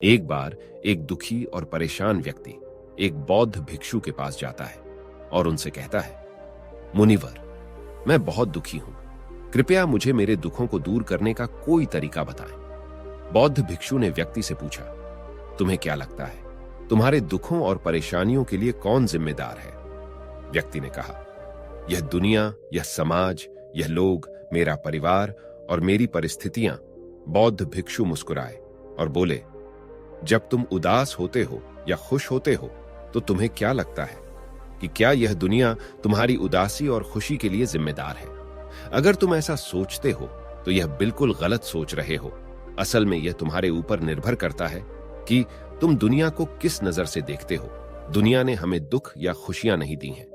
एक बार एक दुखी और परेशान व्यक्ति एक बौद्ध भिक्षु के पास जाता है और उनसे कहता है, मुनिवर, मैं बहुत दुखी हूं, कृपया मुझे मेरे दुखों को दूर करने का कोई तरीका बताएं। बौद्ध भिक्षु ने व्यक्ति से पूछा, तुम्हें क्या लगता है, तुम्हारे दुखों और परेशानियों के लिए कौन जिम्मेदार है? व्यक्ति ने कहा, यह दुनिया, यह समाज, यह लोग, मेरा परिवार और मेरी परिस्थितियां। बौद्ध भिक्षु मुस्कुराए और बोले, जब तुम उदास होते हो या खुश होते हो तो तुम्हें क्या लगता है कि क्या यह दुनिया तुम्हारी उदासी और खुशी के लिए जिम्मेदार है? अगर तुम ऐसा सोचते हो तो यह बिल्कुल गलत सोच रहे हो। असल में यह तुम्हारे ऊपर निर्भर करता है कि तुम दुनिया को किस नजर से देखते हो। दुनिया ने हमें दुख या खुशियां नहीं दी हैं,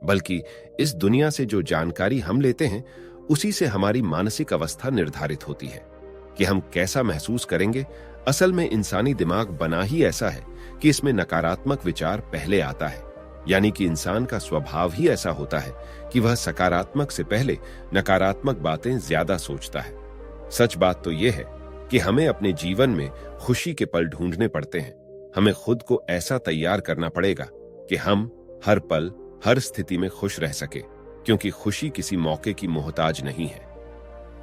बल्कि इस दुनिया से जो जानकारी हम लेते हैं उसी से हमारी मानसिक अवस्था निर्धारित होती है कि हम कैसा महसूस करेंगे। असल में इंसानी दिमाग बना ही ऐसा है कि इसमें नकारात्मक विचार पहले आता है, यानी कि इंसान का स्वभाव ही ऐसा होता है कि वह सकारात्मक से पहले नकारात्मक बातें ज्यादा सोचता है। सच बात तो यह है कि हमें अपने जीवन में खुशी के पल ढूंढने पड़ते हैं। हमें खुद को ऐसा तैयार करना पड़ेगा कि हम हर पल, हर स्थिति में खुश रह सके, क्योंकि खुशी किसी मौके की मोहताज नहीं है।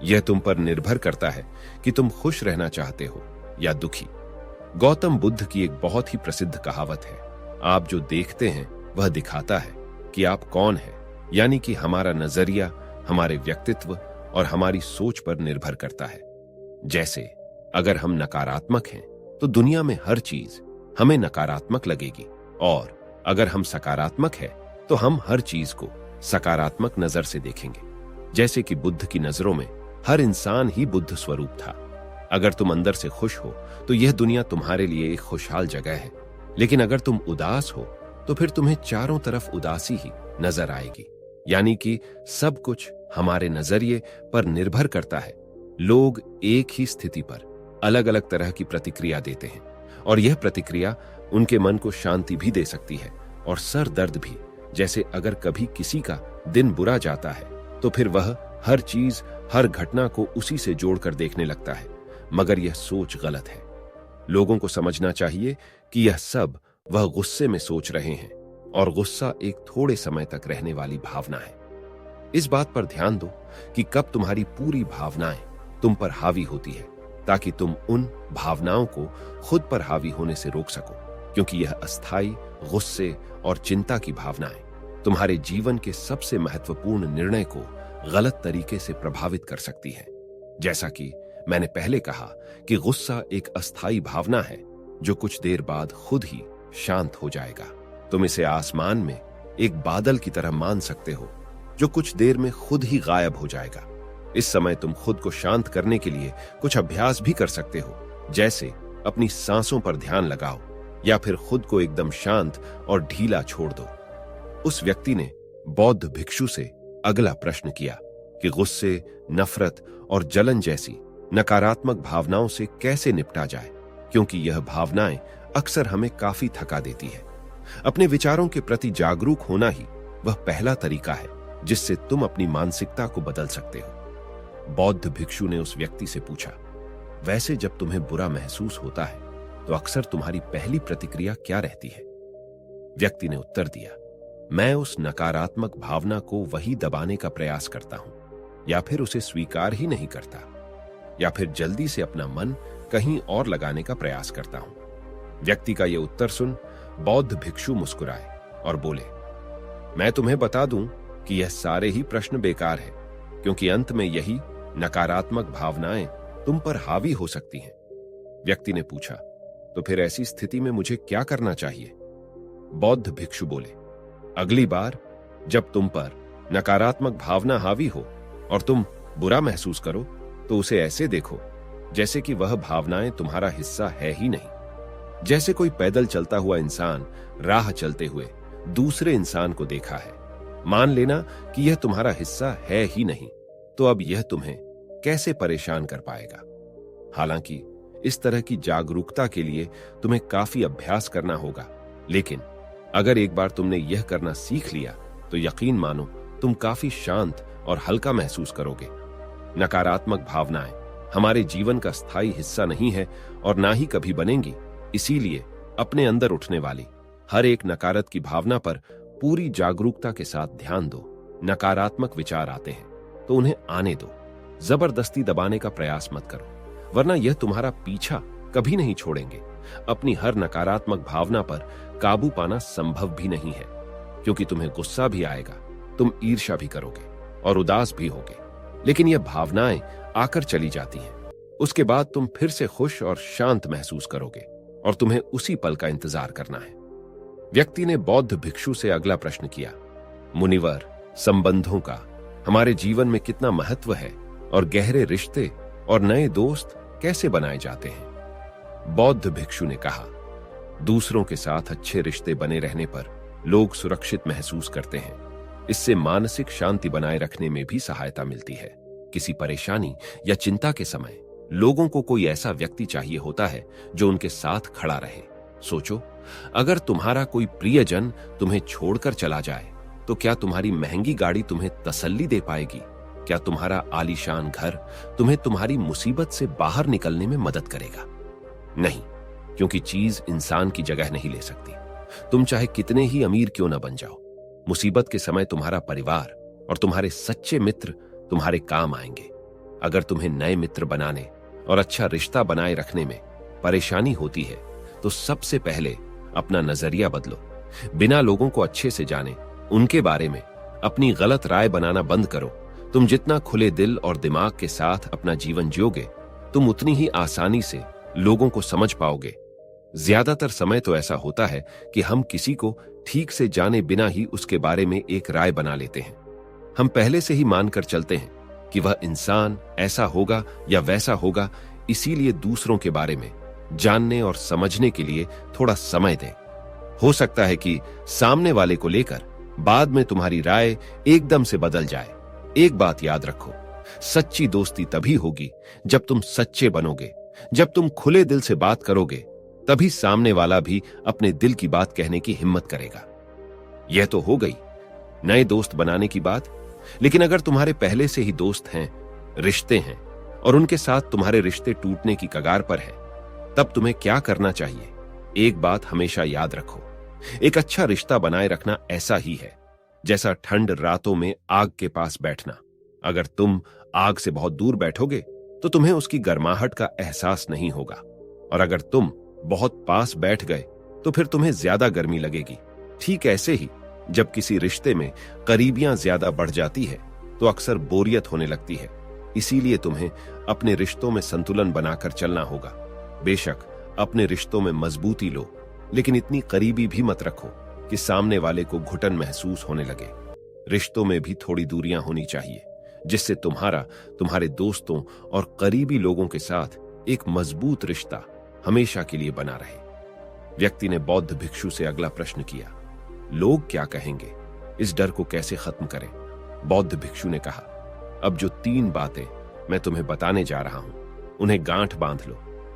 यह तुम पर निर्भर करता है कि तुम खुश रहना चाहते हो या दुखी। गौतम बुद्ध की एक बहुत ही प्रसिद्ध कहावत है, आप जो देखते हैं वह दिखाता है कि आप कौन हैं, यानी कि हमारा नजरिया हमारे व्यक्तित्व और हमारी सोच पर निर्भर करता है। जैसे अगर हम नकारात्मक हैं तो दुनिया में हर चीज हमें नकारात्मक लगेगी, और अगर हम सकारात्मक हैं तो हम हर चीज को सकारात्मक नजर से देखेंगे। जैसे कि बुद्ध की नजरों में हर इंसान ही बुद्ध स्वरूप था। अगर तुम अंदर से खुश हो तो यह दुनिया तुम्हारे लिए एक खुशहाल जगह है, लेकिन अगर तुम उदास हो तो फिर तुम्हें चारों तरफ उदासी ही नजर आएगी। यानी कि सब कुछ हमारे नजरिए पर निर्भर करता है। लोग एक ही स्थिति पर अलग अलग तरह की प्रतिक्रिया देते हैं, और यह प्रतिक्रिया उनके मन को शांति भी दे सकती है और सर दर्द भी। जैसे अगर कभी किसी का दिन बुरा जाता है तो फिर वह हर चीज, हर घटना को उसी से जोड़कर देखने लगता है, मगर यह सोच गलत है। लोगों को समझना चाहिए कि यह सब वह गुस्से में सोच रहे हैं, और गुस्सा एक थोड़े समय तक रहने वाली भावना है। इस बात पर ध्यान दो कि कब तुम्हारी पूरी भावनाएं तुम पर हावी होती है, ताकि तुम उन भावनाओं को खुद पर हावी होने से रोक सको, क्योंकि यह अस्थायी गुस्से और चिंता की भावनाएं तुम्हारे जीवन के सबसे महत्वपूर्ण निर्णय को गलत तरीके से प्रभावित कर सकती है। जैसा कि मैंने पहले कहा कि गुस्सा एक अस्थायी भावना है जो कुछ देर बाद खुद ही शांत हो जाएगा। तुम इसे आसमान में एक बादल की तरह मान सकते हो जो कुछ देर में खुद ही गायब हो जाएगा। इस समय तुम खुद को शांत करने के लिए कुछ अभ्यास भी कर सकते हो, जैसे अपनी सांसों पर ध्यान लगाओ या फिर खुद को एकदम शांत और ढीला छोड़ दो। उस व्यक्ति ने बौद्ध भिक्षु से अगला प्रश्न किया कि गुस्से, नफरत और जलन जैसी नकारात्मक भावनाओं से कैसे निपटा जाए, क्योंकि यह भावनाएं अक्सर हमें काफी थका देती है। अपने विचारों के प्रति जागरूक होना ही वह पहला तरीका है जिससे तुम अपनी मानसिकता को बदल सकते हो। बौद्ध भिक्षु ने उस व्यक्ति से पूछा, वैसे जब तुम्हें बुरा महसूस होता है तो अक्सर तुम्हारी पहली प्रतिक्रिया क्या रहती है? व्यक्ति ने उत्तर दिया, मैं उस नकारात्मक भावना को वही दबाने का प्रयास करता हूं, या फिर उसे स्वीकार ही नहीं करता, या फिर जल्दी से अपना मन कहीं और लगाने का प्रयास करता हूं। व्यक्ति का यह उत्तर सुन बौद्ध भिक्षु मुस्कुराए और बोले, मैं तुम्हें बता दूं कि यह सारे ही प्रश्न बेकार है, क्योंकि अंत में यही नकारात्मक भावनाएं तुम पर हावी हो सकती हैं। व्यक्ति ने पूछा, तो फिर ऐसी स्थिति में मुझे क्या करना चाहिए? बौद्ध भिक्षु बोले, अगली बार जब तुम पर नकारात्मक भावना हावी हो और तुम बुरा महसूस करो तो उसे ऐसे देखो जैसे कि वह भावनाएं तुम्हारा हिस्सा है ही नहीं। जैसे कोई पैदल चलता हुआ इंसान राह चलते हुए दूसरे इंसान को देखा है, मान लेना कि यह तुम्हारा हिस्सा है ही नहीं, तो अब यह तुम्हें कैसे परेशान कर पाएगा? हालांकि इस तरह की जागरूकता के लिए तुम्हें काफी अभ्यास करना होगा, लेकिन अगर एक बार तुमने यह करना सीख लिया तो यकीन मानो तुम काफी शांत और हल्का महसूस करोगे। नकारात्मक भावनाएं हमारे जीवन का स्थायी हिस्सा नहीं है और ना ही कभी बनेंगी, इसीलिए अपने अंदर उठने वाली हर एक नकारात्मक की भावना पर पूरी जागरूकता के साथ ध्यान दो। नकारात्मक विचार आते हैं तो उन्हें आने दो, जबरदस्ती दबाने का प्रयास मत करो, वरना यह तुम्हारा पीछा कभी नहीं छोड़ेंगे। अपनी हर नकारात्मक भावना पर काबू पाना संभव भी नहीं है, क्योंकि तुम्हें गुस्सा भी आएगा, तुम ईर्ष्या भी करोगे और उदास भी होगे, लेकिन यह भावनाएं आकर चली जाती हैं। उसके बाद तुम फिर से खुश और शांत महसूस करोगे और तुम्हें उसी पल का इंतजार करना है। व्यक्ति ने बौद्ध भिक्षु से अगला प्रश्न किया, मुनिवर, संबंधों का हमारे जीवन में कितना महत्व है और गहरे रिश्ते और नए दोस्त कैसे बनाए जाते हैं? बौद्ध भिक्षु ने कहा, दूसरों के साथ अच्छे रिश्ते बने रहने पर लोग सुरक्षित महसूस करते हैं। इससे मानसिक शांति बनाए रखने में भी सहायता मिलती है। किसी परेशानी या चिंता के समय लोगों को कोई ऐसा व्यक्ति चाहिए होता है जो उनके साथ खड़ा रहे। सोचो, अगर तुम्हारा कोई प्रियजन तुम्हें छोड़कर चला जाए तो क्या तुम्हारी महंगी गाड़ी तुम्हें तसल्ली दे पाएगी? क्या तुम्हारा आलीशान घर तुम्हें तुम्हारी मुसीबत से बाहर निकलने में मदद करेगा? नहीं, क्योंकि चीज इंसान की जगह नहीं ले सकती। तुम चाहे कितने ही अमीर क्यों न बन जाओ, मुसीबत के समय तुम्हारा परिवार और तुम्हारे सच्चे मित्र तुम्हारे काम आएंगे। अगर तुम्हें नए मित्र बनाने और अच्छा रिश्ता बनाए रखने में परेशानी होती है तो सबसे पहले अपना नजरिया बदलो। बिना लोगों को अच्छे से जाने उनके बारे में अपनी गलत राय बनाना बंद करो। तुम जितना खुले दिल और दिमाग के साथ अपना जीवन जियोगे, तुम उतनी ही आसानी से लोगों को समझ पाओगे। ज्यादातर समय तो ऐसा होता है कि हम किसी को ठीक से जाने बिना ही उसके बारे में एक राय बना लेते हैं। हम पहले से ही मानकर चलते हैं कि वह इंसान ऐसा होगा या वैसा होगा, इसीलिए दूसरों के बारे में जानने और समझने के लिए थोड़ा समय दें। हो सकता है कि सामने वाले को लेकर बाद में तुम्हारी राय एकदम से बदल जाए। एक बात याद रखो, सच्ची दोस्ती तभी होगी जब तुम सच्चे बनोगे। जब तुम खुले दिल से बात करोगे, तभी सामने वाला भी अपने दिल की बात कहने की हिम्मत करेगा। यह तो हो गई नए दोस्त बनाने की बात, लेकिन अगर तुम्हारे पहले से ही दोस्त हैं, रिश्ते हैं और उनके साथ तुम्हारे रिश्ते टूटने की कगार पर है, तब तुम्हें क्या करना चाहिए? एक बात हमेशा याद रखो, एक अच्छा रिश्ता बनाए रखना ऐसा ही है जैसा ठंड रातों में आग के पास बैठना। अगर तुम आग से बहुत दूर बैठोगे तो तुम्हें उसकी गर्माहट का एहसास नहीं होगा, और अगर तुम बहुत पास बैठ गए तो फिर तुम्हें ज्यादा गर्मी लगेगी। ठीक ऐसे ही जब किसी रिश्ते में करीबियां ज्यादा बढ़ जाती है तो अक्सर बोरियत होने लगती है। इसीलिए तुम्हें अपने रिश्तों में संतुलन बनाकर चलना होगा। बेशक अपने रिश्तों में मजबूती लो, लेकिन इतनी करीबी भी मत रखो कि सामने वाले को घुटन महसूस होने लगे। रिश्तों में भी थोड़ी दूरियां होनी चाहिए, जिससे तुम्हारे दोस्तों और करीबी लोगों के साथ एक मजबूत रिश्ता हमेशा के लिए बना रहे। व्यक्ति ने बौद्ध भिक्षु से अगला प्रश्न किया, लोग क्या कहेंगे, इस डर को कैसे खत्म करें? बौद्ध भिक्षु ने कहा, अब जो 3 बातें मैं तुम्हें बताने जा रहा हूं, उन्हें गांठ बांध लो,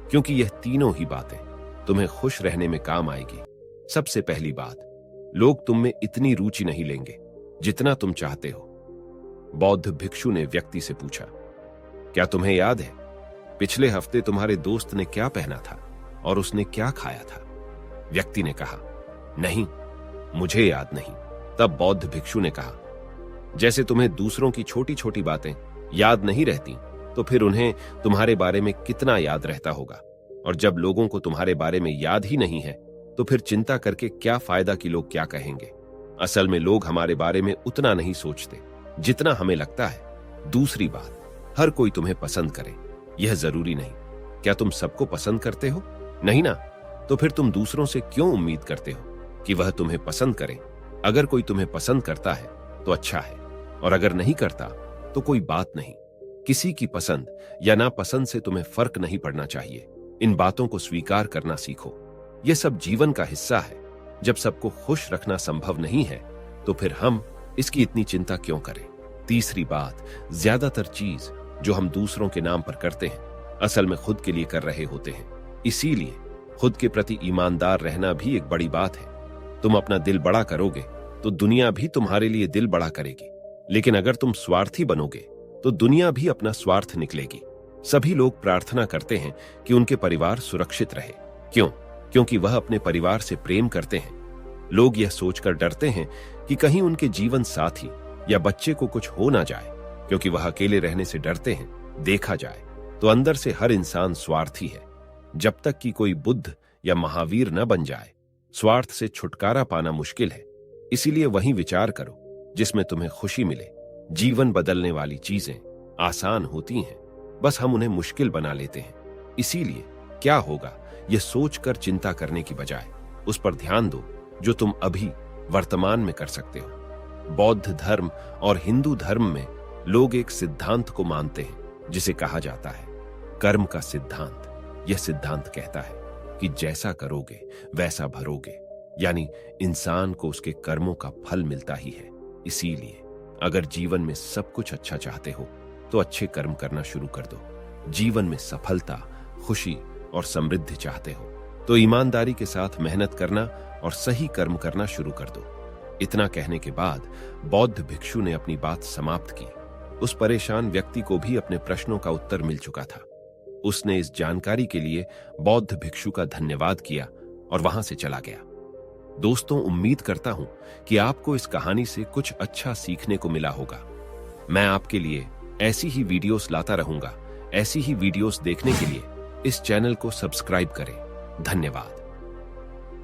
क्योंकि यह तीनों ही बातें तुम्हें खुश रहने में काम आएगी। सबसे पहली बात, लोग तुम में इतनी रुचि नहीं लेंगे जितना तुम चाहते हो। बौद्ध भिक्षु ने व्यक्ति से पूछा, क्या तुम्हें याद है पिछले हफ्ते तुम्हारे दोस्त ने क्या पहना था और उसने क्या खाया था? व्यक्ति ने कहा, नहीं, मुझे याद नहीं। तब बौद्ध भिक्षु ने कहा, जैसे तुम्हें दूसरों की छोटी छोटी बातें याद नहीं रहती, तो फिर उन्हें तुम्हारे बारे में कितना याद रहता होगा। और जब लोगों को तुम्हारे बारे में याद ही नहीं है, तो फिर चिंता करके क्या फायदा कि लोग क्या कहेंगे। असल में लोग हमारे बारे में उतना नहीं सोचते जितना हमें लगता है। दूसरी बात, हर कोई तुम्हें पसंद करे यह जरूरी नहीं। क्या तुम सबको पसंद करते हो? नहीं ना, तो फिर तुम दूसरों से क्यों उम्मीद करते हो कि वह तुम्हें पसंद करे? अगर कोई तुम्हें पसंद करता है तो अच्छा है, और अगर नहीं करता तो कोई बात नहीं। किसी की पसंद या नापसंद से तुम्हें फर्क नहीं पड़ना चाहिए। इन बातों को स्वीकार करना सीखो। यह सब जीवन का हिस्सा है। जब सबको खुश रखना संभव नहीं है तो फिर हम इसकी इतनी चिंता क्यों करें? तीसरी बात, ज्यादातर चीज जो हम दूसरों के नाम पर करते हैं, असल में खुद के लिए कर रहे होते हैं। इसीलिए खुद के प्रति ईमानदार रहना भी एक बड़ी बात है। तुम अपना दिल बड़ा करोगे तो दुनिया भी तुम्हारे लिए दिल बड़ा करेगी, लेकिन अगर तुम स्वार्थी बनोगे तो दुनिया भी अपना स्वार्थ निकलेगी। सभी लोग प्रार्थना करते हैं कि उनके परिवार सुरक्षित रहे। क्यों? क्योंकि वह अपने परिवार से प्रेम करते हैं। लोग यह सोचकर डरते हैं कि कहीं उनके जीवन साथी या बच्चे को कुछ हो ना जाए, क्योंकि वह अकेले रहने से डरते हैं देखा जाए तो अंदर से हर इंसान स्वार्थी है। जब तक कि कोई बुद्ध या महावीर न बन जाए, स्वार्थ से छुटकारा पाना मुश्किल है। इसीलिए वही विचार करो जिसमें तुम्हें खुशी मिले। जीवन बदलने वाली चीजें आसान होती हैं, बस हम उन्हें मुश्किल बना लेते हैं। इसीलिए क्या होगा यह सोचकर चिंता करने की बजाय उस पर ध्यान दो जो तुम अभी वर्तमान में कर सकते हो। बौद्ध धर्म और हिंदू धर्म में लोग एक सिद्धांत को मानते हैं जिसे कहा जाता है कर्म का सिद्धांत। यह सिद्धांत कहता है कि जैसा करोगे वैसा भरोगे, यानी इंसान को उसके कर्मों का फल मिलता ही है। इसीलिए अगर जीवन में सब कुछ अच्छा चाहते हो तो अच्छे कर्म करना शुरू कर दो। जीवन में सफलता, खुशी और समृद्धि चाहते हो तो ईमानदारी के साथ मेहनत करना और सही कर्म करना शुरू कर दो। इतना कहने के बाद बौद्ध भिक्षु ने अपनी बात समाप्त की। उस परेशान व्यक्ति को भी अपने प्रश्नों का उत्तर मिल चुका था। उसने इस जानकारी के लिए बौद्ध भिक्षु का धन्यवाद किया और वहां से चला गया। दोस्तों, उम्मीद करता हूं कि आपको इस कहानी से कुछ अच्छा सीखने को मिला होगा। मैं आपके लिए ऐसी ही वीडियोस लाता रहूंगा। ऐसी ही वीडियोस देखने के लिए इस चैनल को सब्सक्राइब करें। धन्यवाद।